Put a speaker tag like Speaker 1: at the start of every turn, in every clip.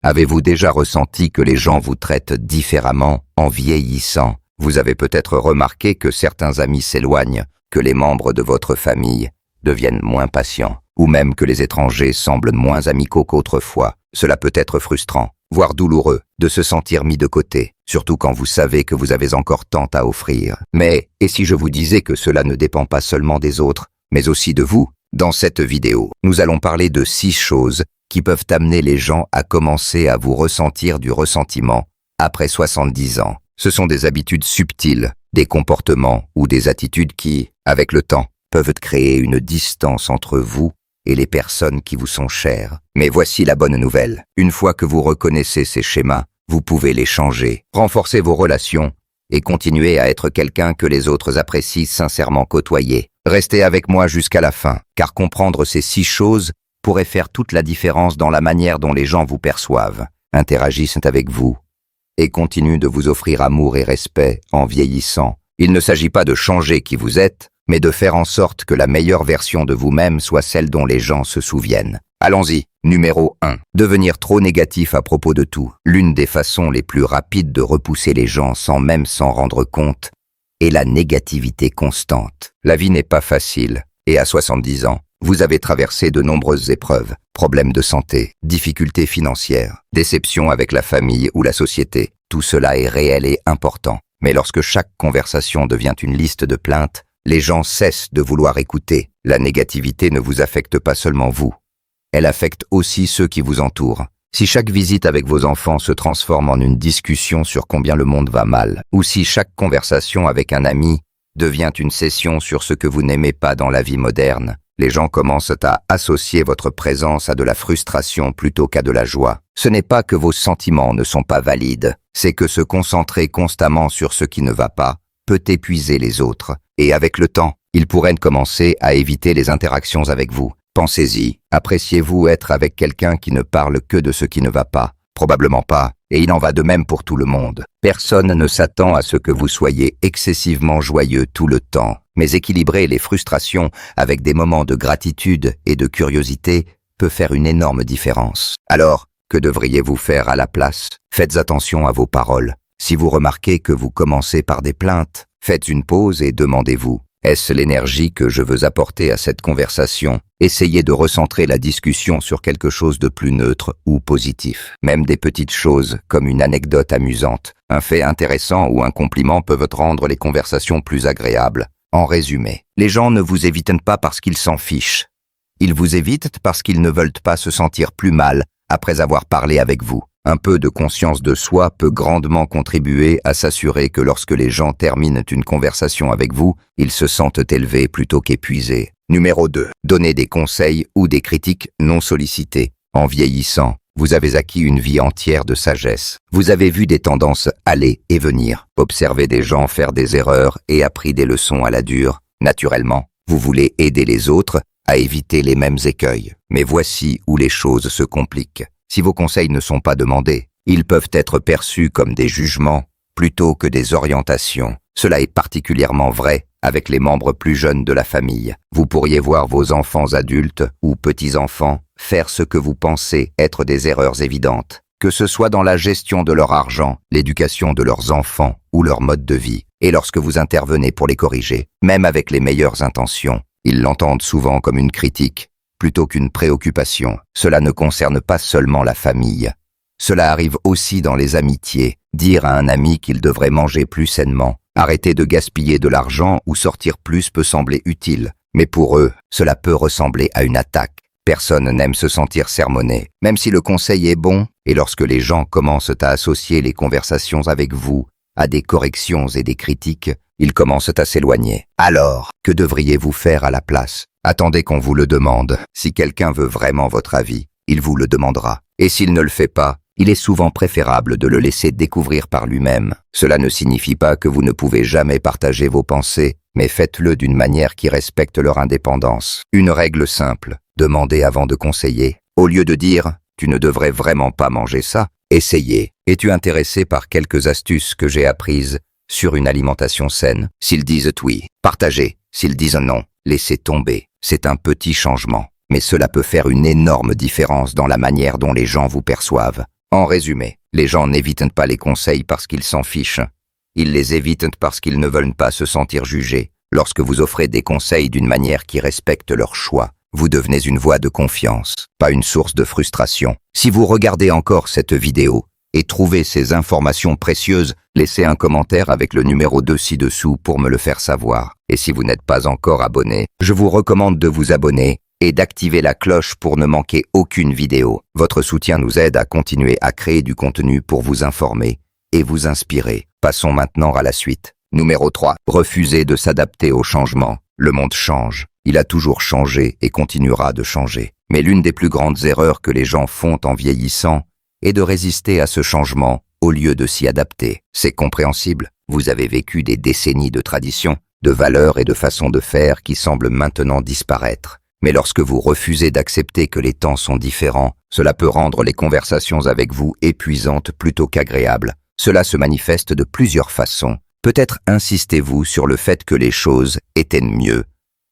Speaker 1: Avez-vous déjà ressenti que les gens vous traitent différemment en vieillissant? Vous avez peut-être remarqué que certains amis s'éloignent, que les membres de votre famille deviennent moins patients, ou même que les étrangers semblent moins amicaux qu'autrefois. Cela peut être frustrant, voire douloureux, de se sentir mis de côté, surtout quand vous savez que vous avez encore tant à offrir. Mais, et si je vous disais que cela ne dépend pas seulement des autres, mais aussi de vous? Dans cette vidéo, nous allons parler de 6 choses qui peuvent amener les gens à commencer à vous ressentir du ressentiment après 70 ans. Ce sont des habitudes subtiles, des comportements ou des attitudes qui, avec le temps, peuvent créer une distance entre vous et les personnes qui vous sont chères. Mais voici la bonne nouvelle. Une fois que vous reconnaissez ces schémas, vous pouvez les changer, renforcer vos relations et continuer à être quelqu'un que les autres apprécient sincèrement côtoyer. Restez avec moi jusqu'à la fin, car comprendre ces 6 choses pourrait faire toute la différence dans la manière dont les gens vous perçoivent, interagissent avec vous et continuent de vous offrir amour et respect en vieillissant. Il ne s'agit pas de changer qui vous êtes, mais de faire en sorte que la meilleure version de vous-même soit celle dont les gens se souviennent. Allons-y. Numéro 1. Devenir trop négatif à propos de tout. L'une des façons les plus rapides de repousser les gens sans même s'en rendre compte est la négativité constante. La vie n'est pas facile, et à 70 ans, vous avez traversé de nombreuses épreuves, problèmes de santé, difficultés financières, déceptions avec la famille ou la société. Tout cela est réel et important. Mais lorsque chaque conversation devient une liste de plaintes, les gens cessent de vouloir écouter. La négativité ne vous affecte pas seulement vous. Elle affecte aussi ceux qui vous entourent. Si chaque visite avec vos enfants se transforme en une discussion sur combien le monde va mal, ou si chaque conversation avec un ami devient une session sur ce que vous n'aimez pas dans la vie moderne, les gens commencent à associer votre présence à de la frustration plutôt qu'à de la joie. Ce n'est pas que vos sentiments ne sont pas valides, c'est que se concentrer constamment sur ce qui ne va pas peut épuiser les autres. Et avec le temps, ils pourraient commencer à éviter les interactions avec vous. Pensez-y, appréciez-vous être avec quelqu'un qui ne parle que de ce qui ne va pas? Probablement pas, et il en va de même pour tout le monde. Personne ne s'attend à ce que vous soyez excessivement joyeux tout le temps, mais équilibrer les frustrations avec des moments de gratitude et de curiosité peut faire une énorme différence. Alors, que devriez-vous faire à la place? Faites attention à vos paroles. Si vous remarquez que vous commencez par des plaintes, faites une pause et demandez-vous: est-ce l'énergie que je veux apporter à cette conversation? Essayez de recentrer la discussion sur quelque chose de plus neutre ou positif. Même des petites choses, comme une anecdote amusante, un fait intéressant ou un compliment peuvent rendre les conversations plus agréables. En résumé, les gens ne vous évitent pas parce qu'ils s'en fichent. Ils vous évitent parce qu'ils ne veulent pas se sentir plus mal après avoir parlé avec vous. Un peu de conscience de soi peut grandement contribuer à s'assurer que lorsque les gens terminent une conversation avec vous, ils se sentent élevés plutôt qu'épuisés. Numéro 2. Donnez des conseils ou des critiques non sollicités. En vieillissant, vous avez acquis une vie entière de sagesse. Vous avez vu des tendances aller et venir, observé des gens faire des erreurs et appris des leçons à la dure. Naturellement, vous voulez aider les autres à éviter les mêmes écueils. Mais voici où les choses se compliquent. Si vos conseils ne sont pas demandés, ils peuvent être perçus comme des jugements plutôt que des orientations. Cela est particulièrement vrai avec les membres plus jeunes de la famille. Vous pourriez voir vos enfants adultes ou petits-enfants faire ce que vous pensez être des erreurs évidentes, que ce soit dans la gestion de leur argent, l'éducation de leurs enfants ou leur mode de vie. Et lorsque vous intervenez pour les corriger, même avec les meilleures intentions, ils l'entendent souvent comme une critique plutôt qu'une préoccupation. Cela ne concerne pas seulement la famille. Cela arrive aussi dans les amitiés. Dire à un ami qu'il devrait manger plus sainement, arrêter de gaspiller de l'argent ou sortir plus peut sembler utile. Mais pour eux, cela peut ressembler à une attaque. Personne n'aime se sentir sermonné, même si le conseil est bon. Et lorsque les gens commencent à associer les conversations avec vous à des corrections et des critiques, ils commencent à s'éloigner. Alors, que devriez-vous faire à la place? Attendez qu'on vous le demande. Si quelqu'un veut vraiment votre avis, il vous le demandera. Et s'il ne le fait pas, il est souvent préférable de le laisser découvrir par lui-même. Cela ne signifie pas que vous ne pouvez jamais partager vos pensées, mais faites-le d'une manière qui respecte leur indépendance. Une règle simple: demandez avant de conseiller. Au lieu de dire « tu ne devrais vraiment pas manger ça », essayez. Es-tu intéressé par quelques astuces que j'ai apprises sur une alimentation saine? S'ils disent oui, partagez. S'ils disent non, laissez tomber. C'est un petit changement, mais cela peut faire une énorme différence dans la manière dont les gens vous perçoivent. En résumé, les gens n'évitent pas les conseils parce qu'ils s'en fichent. Ils les évitent parce qu'ils ne veulent pas se sentir jugés. Lorsque vous offrez des conseils d'une manière qui respecte leur choix, vous devenez une voix de confiance, pas une source de frustration. Si vous regardez encore cette vidéo et trouvez ces informations précieuses, laissez un commentaire avec le numéro 2 ci-dessous pour me le faire savoir. Et si vous n'êtes pas encore abonné, je vous recommande de vous abonner et d'activer la cloche pour ne manquer aucune vidéo. Votre soutien nous aide à continuer à créer du contenu pour vous informer et vous inspirer. Passons maintenant à la suite. Numéro 3. Refuser de s'adapter au changement. Le monde change. Il a toujours changé et continuera de changer. Mais l'une des plus grandes erreurs que les gens font en vieillissant est de résister à ce changement au lieu de s'y adapter. C'est compréhensible. Vous avez vécu des décennies de traditions, de valeurs et de façons de faire qui semblent maintenant disparaître. Mais lorsque vous refusez d'accepter que les temps sont différents, cela peut rendre les conversations avec vous épuisantes plutôt qu'agréables. Cela se manifeste de plusieurs façons. Peut-être insistez-vous sur le fait que les choses étaient mieux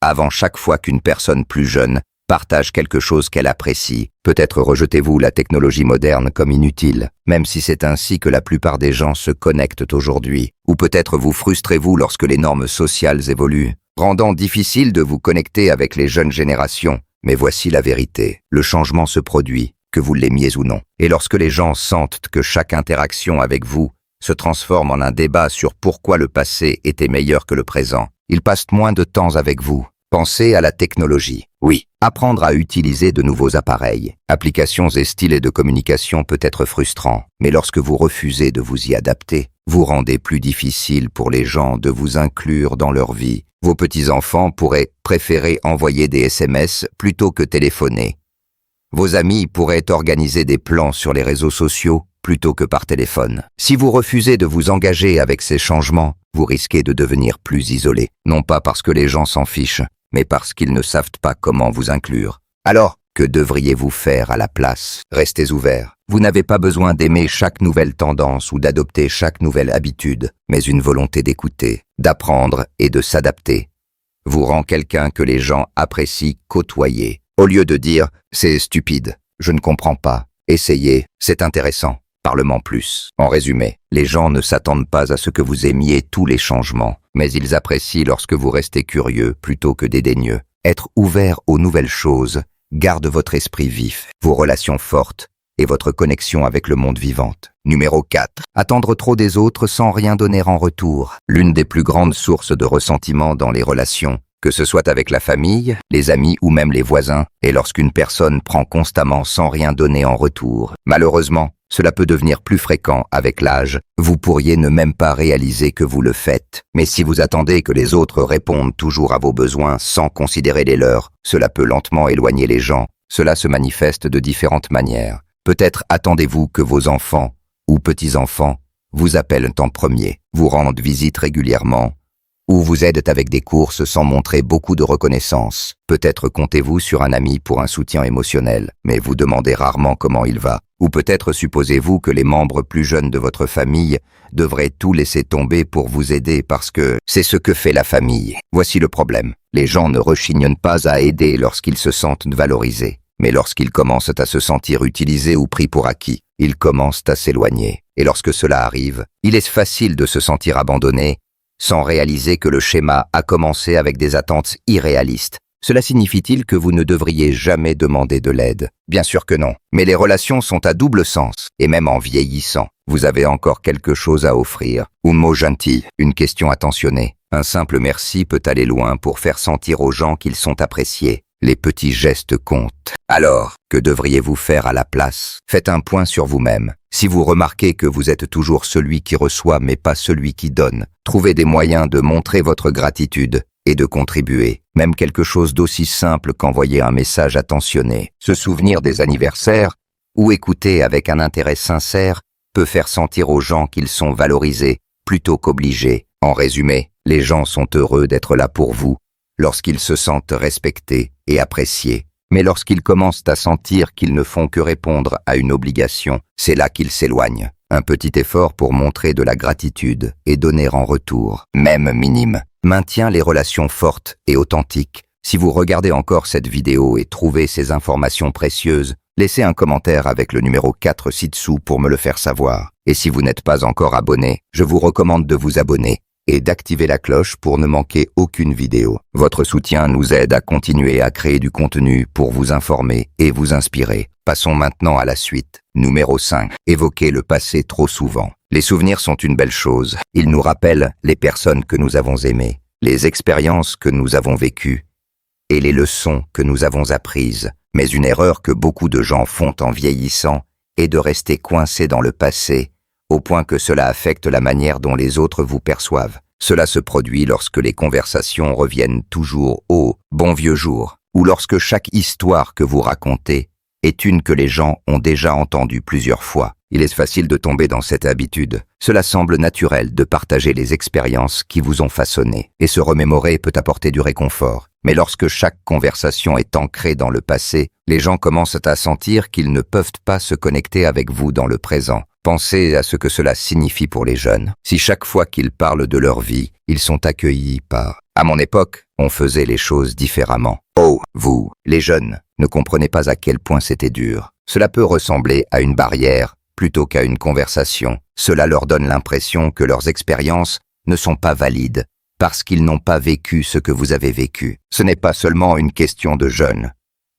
Speaker 1: avant chaque fois qu'une personne plus jeune partage quelque chose qu'elle apprécie. Peut-être rejetez-vous la technologie moderne comme inutile, même si c'est ainsi que la plupart des gens se connectent aujourd'hui. Ou peut-être vous frustrez-vous lorsque les normes sociales évoluent, rendant difficile de vous connecter avec les jeunes générations. Mais voici la vérité, le changement se produit, que vous l'aimiez ou non. Et lorsque les gens sentent que chaque interaction avec vous se transforme en un débat sur pourquoi le passé était meilleur que le présent, ils passent moins de temps avec vous. Pensez à la technologie. Oui, apprendre à utiliser de nouveaux appareils, applications et styles de communication peut être frustrant, mais lorsque vous refusez de vous y adapter, vous rendez plus difficile pour les gens de vous inclure dans leur vie. Vos petits-enfants pourraient préférer envoyer des SMS plutôt que téléphoner. Vos amis pourraient organiser des plans sur les réseaux sociaux plutôt que par téléphone. Si vous refusez de vous engager avec ces changements, vous risquez de devenir plus isolé, non pas parce que les gens s'en fichent, mais parce qu'ils ne savent pas comment vous inclure. Alors, que devriez-vous faire à la place? Restez ouvert. Vous n'avez pas besoin d'aimer chaque nouvelle tendance ou d'adopter chaque nouvelle habitude, mais une volonté d'écouter, d'apprendre et de s'adapter vous rend quelqu'un que les gens apprécient côtoyer. Au lieu de dire « c'est stupide, je ne comprends pas, essayez, c'est intéressant ». Parlement plus. En résumé, les gens ne s'attendent pas à ce que vous aimiez tous les changements, mais ils apprécient lorsque vous restez curieux plutôt que dédaigneux. Être ouvert aux nouvelles choses garde votre esprit vif, vos relations fortes et votre connexion avec le monde vivante. Numéro 4. Attendre trop des autres sans rien donner en retour. L'une des plus grandes sources de ressentiment dans les relations, que ce soit avec la famille, les amis ou même les voisins, est lorsqu'une personne prend constamment sans rien donner en retour. Malheureusement, cela peut devenir plus fréquent avec l'âge. Vous pourriez ne même pas réaliser que vous le faites. Mais si vous attendez que les autres répondent toujours à vos besoins sans considérer les leurs, cela peut lentement éloigner les gens. Cela se manifeste de différentes manières. Peut-être attendez-vous que vos enfants ou petits-enfants vous appellent en premier, vous rendent visite régulièrement, ou vous aident avec des courses sans montrer beaucoup de reconnaissance. Peut-être comptez-vous sur un ami pour un soutien émotionnel, mais vous demandez rarement comment il va. Ou peut-être supposez-vous que les membres plus jeunes de votre famille devraient tout laisser tomber pour vous aider parce que c'est ce que fait la famille. Voici le problème. Les gens ne rechignent pas à aider lorsqu'ils se sentent valorisés. Mais lorsqu'ils commencent à se sentir utilisés ou pris pour acquis, ils commencent à s'éloigner. Et lorsque cela arrive, il est facile de se sentir abandonné sans réaliser que le schéma a commencé avec des attentes irréalistes. Cela signifie-t-il que vous ne devriez jamais demander de l'aide? Bien sûr que non. Mais les relations sont à double sens, et même en vieillissant, vous avez encore quelque chose à offrir. Un mot gentil, une question attentionnée. Un simple merci peut aller loin pour faire sentir aux gens qu'ils sont appréciés. Les petits gestes comptent. Alors, que devriez-vous faire à la place? Faites un point sur vous-même. Si vous remarquez que vous êtes toujours celui qui reçoit mais pas celui qui donne, trouvez des moyens de montrer votre gratitude et de contribuer. Même quelque chose d'aussi simple qu'envoyer un message attentionné, se souvenir des anniversaires ou écouter avec un intérêt sincère peut faire sentir aux gens qu'ils sont valorisés plutôt qu'obligés. En résumé, les gens sont heureux d'être là pour vous lorsqu'ils se sentent respectés et appréciés. Mais lorsqu'ils commencent à sentir qu'ils ne font que répondre à une obligation, c'est là qu'ils s'éloignent. Un petit effort pour montrer de la gratitude et donner en retour, même minime, maintient les relations fortes et authentiques. Si vous regardez encore cette vidéo et trouvez ces informations précieuses, Laissez un commentaire avec le numéro 4 ci-dessous pour me le faire savoir. Et si vous n'êtes pas encore abonné, je vous recommande de vous abonner et d'activer la cloche pour ne manquer aucune vidéo. Votre soutien nous aide à continuer à créer du contenu pour vous informer et vous inspirer. Passons maintenant à la suite. Numéro 5. Évoquer le passé trop souvent. Les souvenirs sont une belle chose. Ils nous rappellent les personnes que nous avons aimées, les expériences que nous avons vécues et les leçons que nous avons apprises. Mais une erreur que beaucoup de gens font en vieillissant est de rester coincés dans le passé, au point que cela affecte la manière dont les autres vous perçoivent. Cela se produit lorsque les conversations reviennent toujours au bon vieux jour, ou lorsque chaque histoire que vous racontez est une que les gens ont déjà entendue plusieurs fois. Il est facile de tomber dans cette habitude. Cela semble naturel de partager les expériences qui vous ont façonné, et se remémorer peut apporter du réconfort. Mais lorsque chaque conversation est ancrée dans le passé, les gens commencent à sentir qu'ils ne peuvent pas se connecter avec vous dans le présent. Pensez à ce que cela signifie pour les jeunes. Si chaque fois qu'ils parlent de leur vie, ils sont accueillis par « À mon époque, on faisait les choses différemment. Oh, vous, les jeunes, ne comprenez pas à quel point c'était dur. » Cela peut ressembler à une barrière plutôt qu'à une conversation. Cela leur donne l'impression que leurs expériences ne sont pas valides parce qu'ils n'ont pas vécu ce que vous avez vécu. Ce n'est pas seulement une question de jeunes.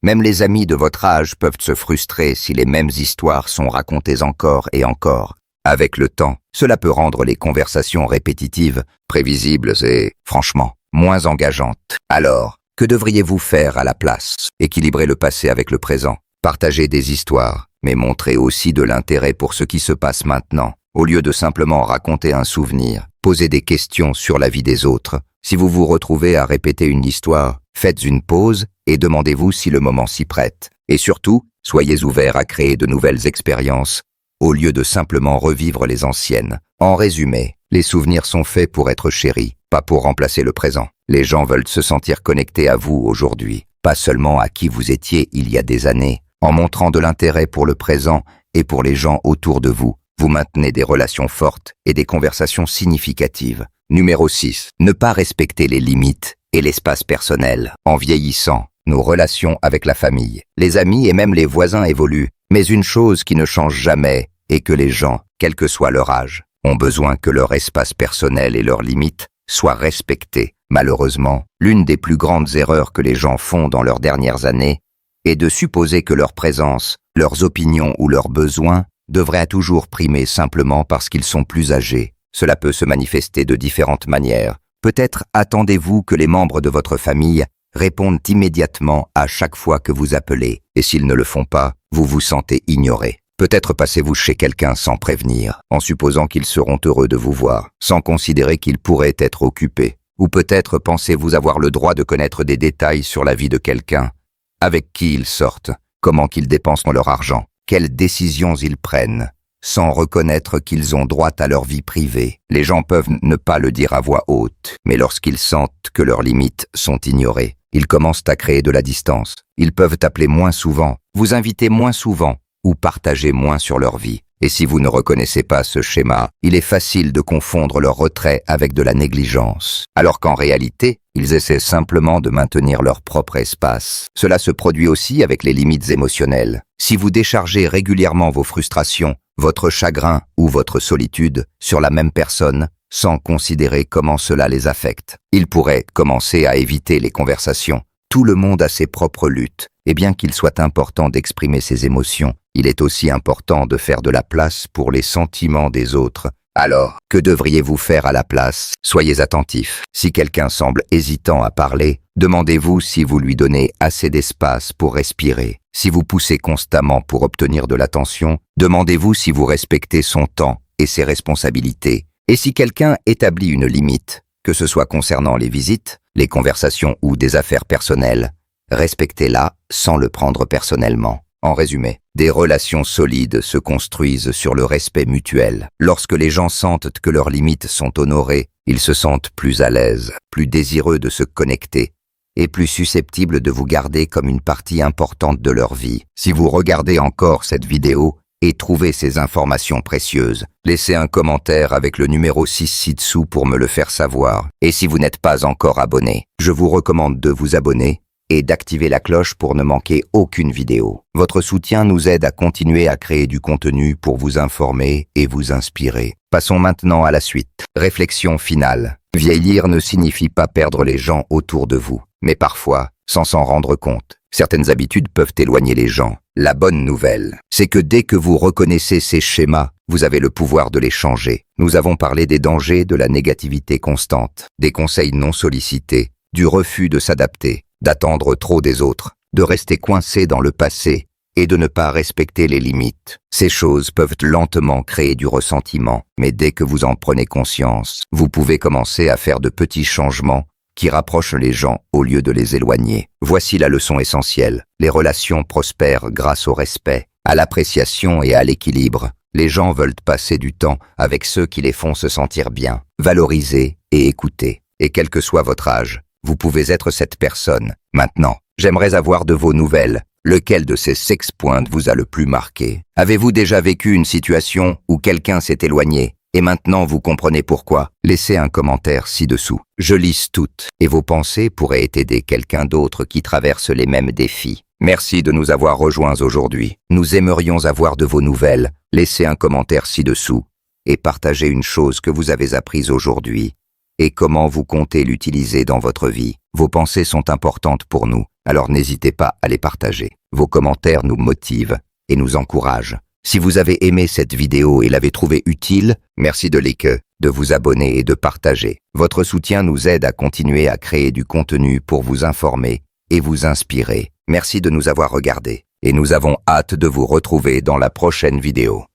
Speaker 1: Même les amis de votre âge peuvent se frustrer si les mêmes histoires sont racontées encore et encore. Avec le temps, cela peut rendre les conversations répétitives, prévisibles et, franchement, moins engageantes. Alors, que devriez-vous faire à la place? Équilibrer le passé avec le présent. Partager des histoires, mais montrer aussi de l'intérêt pour ce qui se passe maintenant. Au lieu de simplement raconter un souvenir, posez des questions sur la vie des autres. Si vous vous retrouvez à répéter une histoire, faites une pause et demandez-vous si le moment s'y prête. Et surtout, soyez ouverts à créer de nouvelles expériences, au lieu de simplement revivre les anciennes. En résumé, les souvenirs sont faits pour être chéris, pas pour remplacer le présent. Les gens veulent se sentir connectés à vous aujourd'hui, pas seulement à qui vous étiez il y a des années. En montrant de l'intérêt pour le présent et pour les gens autour de vous, vous maintenez des relations fortes et des conversations significatives. Numéro 6. Ne pas respecter les limites et l'espace personnel. En vieillissant, nos relations avec la famille, les amis et même les voisins évoluent. Mais une chose qui ne change jamais est que les gens, quel que soit leur âge, ont besoin que leur espace personnel et leurs limites soient respectés. Malheureusement, l'une des plus grandes erreurs que les gens font dans leurs dernières années est de supposer que leur présence, leurs opinions ou leurs besoins devraient toujours primer simplement parce qu'ils sont plus âgés. Cela peut se manifester de différentes manières. Peut-être attendez-vous que les membres de votre famille répondent immédiatement à chaque fois que vous appelez, et s'ils ne le font pas, vous vous sentez ignoré. Peut-être passez-vous chez quelqu'un sans prévenir, en supposant qu'ils seront heureux de vous voir, sans considérer qu'ils pourraient être occupés. Ou peut-être pensez-vous avoir le droit de connaître des détails sur la vie de quelqu'un, avec qui ils sortent, comment qu'ils dépensent leur argent, quelles décisions ils prennent, sans reconnaître qu'ils ont droit à leur vie privée. Les gens peuvent ne pas le dire à voix haute, mais lorsqu'ils sentent que leurs limites sont ignorées, ils commencent à créer de la distance. Ils peuvent appeler moins souvent, vous inviter moins souvent, ou partager moins sur leur vie. Et si vous ne reconnaissez pas ce schéma, il est facile de confondre leur retrait avec de la négligence, alors qu'en réalité, ils essaient simplement de maintenir leur propre espace. Cela se produit aussi avec les limites émotionnelles. Si vous déchargez régulièrement vos frustrations, votre chagrin ou votre solitude sur la même personne, sans considérer comment cela les affecte, ils pourraient commencer à éviter les conversations. Tout le monde a ses propres luttes, et bien qu'il soit important d'exprimer ses émotions, il est aussi important de faire de la place pour les sentiments des autres. Alors, que devriez-vous faire à la place? Soyez attentifs. Si quelqu'un semble hésitant à parler, demandez-vous si vous lui donnez assez d'espace pour respirer. Si vous poussez constamment pour obtenir de l'attention, demandez-vous si vous respectez son temps et ses responsabilités. Et si quelqu'un établit une limite, que ce soit concernant les visites, les conversations ou des affaires personnelles, respectez-la sans le prendre personnellement. En résumé, des relations solides se construisent sur le respect mutuel. Lorsque les gens sentent que leurs limites sont honorées, ils se sentent plus à l'aise, plus désireux de se connecter et plus susceptibles de vous garder comme une partie importante de leur vie. Si vous regardez encore cette vidéo et trouvez ces informations précieuses, laissez un commentaire avec le numéro 6 ci-dessous pour me le faire savoir. Et si vous n'êtes pas encore abonné, je vous recommande de vous abonner et d'activer la cloche pour ne manquer aucune vidéo. Votre soutien nous aide à continuer à créer du contenu pour vous informer et vous inspirer. Passons maintenant à la suite. Réflexion finale. Vieillir ne signifie pas perdre les gens autour de vous, mais parfois, sans s'en rendre compte, certaines habitudes peuvent éloigner les gens. La bonne nouvelle, c'est que dès que vous reconnaissez ces schémas, vous avez le pouvoir de les changer. Nous avons parlé des dangers de la négativité constante, des conseils non sollicités, du refus de s'adapter, d'attendre trop des autres, de rester coincé dans le passé et de ne pas respecter les limites. Ces choses peuvent lentement créer du ressentiment, mais dès que vous en prenez conscience, vous pouvez commencer à faire de petits changements qui rapprochent les gens au lieu de les éloigner. Voici la leçon essentielle. Les relations prospèrent grâce au respect, à l'appréciation et à l'équilibre. Les gens veulent passer du temps avec ceux qui les font se sentir bien, valorisés et écoutés. Et quel que soit votre âge, vous pouvez être cette personne. Maintenant, j'aimerais avoir de vos nouvelles. Lequel de ces 6 points vous a le plus marqué? Avez-vous déjà vécu une situation où quelqu'un s'est éloigné et maintenant vous comprenez pourquoi? Laissez un commentaire ci-dessous. Je lis toutes et vos pensées pourraient aider quelqu'un d'autre qui traverse les mêmes défis. Merci de nous avoir rejoints aujourd'hui. Nous aimerions avoir de vos nouvelles. Laissez un commentaire ci-dessous et partagez une chose que vous avez apprise aujourd'hui et comment vous comptez l'utiliser dans votre vie. Vos pensées sont importantes pour nous, alors n'hésitez pas à les partager. Vos commentaires nous motivent et nous encouragent. Si vous avez aimé cette vidéo et l'avez trouvée utile, merci de liker, de vous abonner et de partager. Votre soutien nous aide à continuer à créer du contenu pour vous informer et vous inspirer. Merci de nous avoir regardés et nous avons hâte de vous retrouver dans la prochaine vidéo.